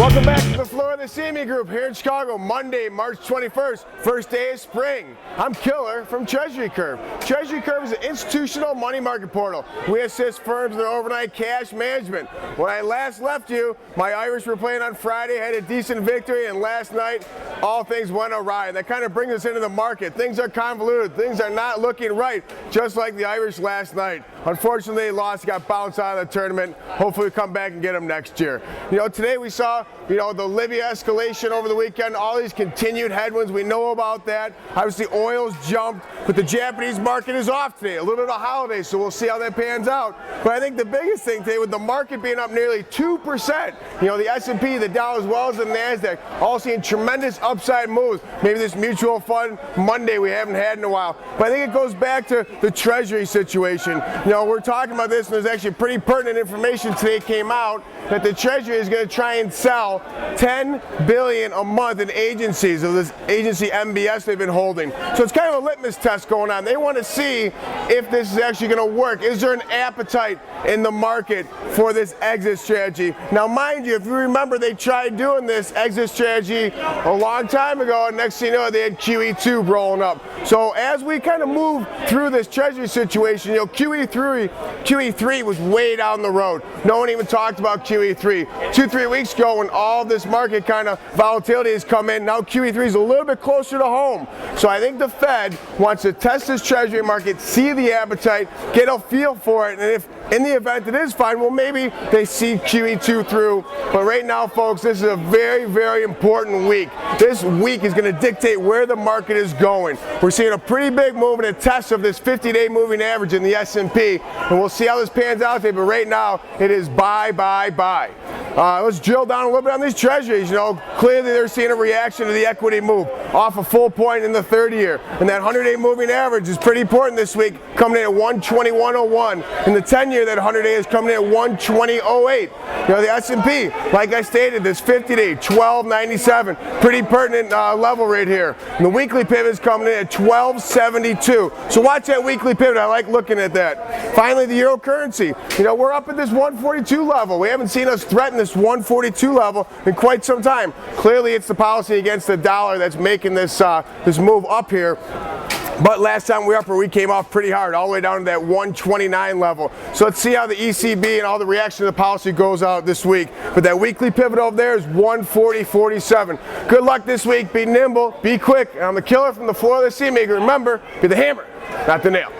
Welcome back to the floor of the CME Group here in Chicago, Monday, March 21st, first day of spring. I'm Killer from Treasury Curve. Treasury Curve is an institutional money market portal. We assist firms in their overnight cash management. When I last left you, my Irish were playing on Friday, had a decent victory, and last night, all things went awry. That kind of brings us into the market. Things are convoluted. Things are not looking right, just like the Irish last night. Unfortunately, they lost, got bounced out of the tournament. Hopefully, we come back and get them next year. Today we saw, the Libya escalation over the weekend, all these continued headwinds. We know about that. Obviously, oil's jumped, but the Japanese market is off today. A little bit of a holiday, so we'll see how that pans out. But I think the biggest thing today, with the market being up nearly 2%, the S&P, the Dow, as well as the NASDAQ, all seeing tremendous upside moves. Maybe this mutual fund Monday we haven't had in a while. But I think it goes back to the Treasury situation. We're talking about this, and there's actually pretty pertinent information today came out that the Treasury is going to try and sell $10 billion a month in agencies of this agency MBS they've been holding. So it's kind of a litmus test going on. They want to see if this is actually going to work. Is there an appetite in the market for this exit strategy? Now, mind you, if you remember, they tried doing this exit strategy a long time ago, and next thing you know, they had QE2 rolling up. So as we kind of move through this Treasury situation, QE3 was way down the road. No one even talked about QE3. 2-3 weeks ago, when all this market kind of volatility has come in, now QE3 is a little bit closer to home. So I think the Fed wants to test this Treasury market, see the appetite, get a feel for it, and if in the event it is fine, well, maybe they see QE2 through. But right now, folks, this is a very, very important week. This week is going to dictate where the market is going. We're seeing a pretty big move and a test of this 50-day moving average in the S&P, and we'll see how this pans out today. But right now, it is buy, buy, buy. Let's drill down a little bit on these treasuries. Clearly they're seeing a reaction to the equity move off a full point in the 30-year. And that 100-day moving average is pretty important this week, coming in at 121.01. In the 10-year, that 100-day is coming in at 120.08. The S&P, like I stated, this 50-day, 12.97. Pretty pertinent level right here. And the weekly pivot is coming in at 12.72. So watch that weekly pivot. I like looking at that. Finally, the euro currency. We're up at this 142 level. We haven't seen us threaten this 142 level in quite some time. Clearly, it's the policy against the dollar that's making this this move up here. But last time we were up here, we came off pretty hard, all the way down to that 129 level. So let's see how the ECB and all the reaction to the policy goes out this week. But that weekly pivot over there is 140.47. Good luck this week. Be nimble, be quick. And I'm the Killer from the floor of the CME. Remember, be the hammer, not the nail.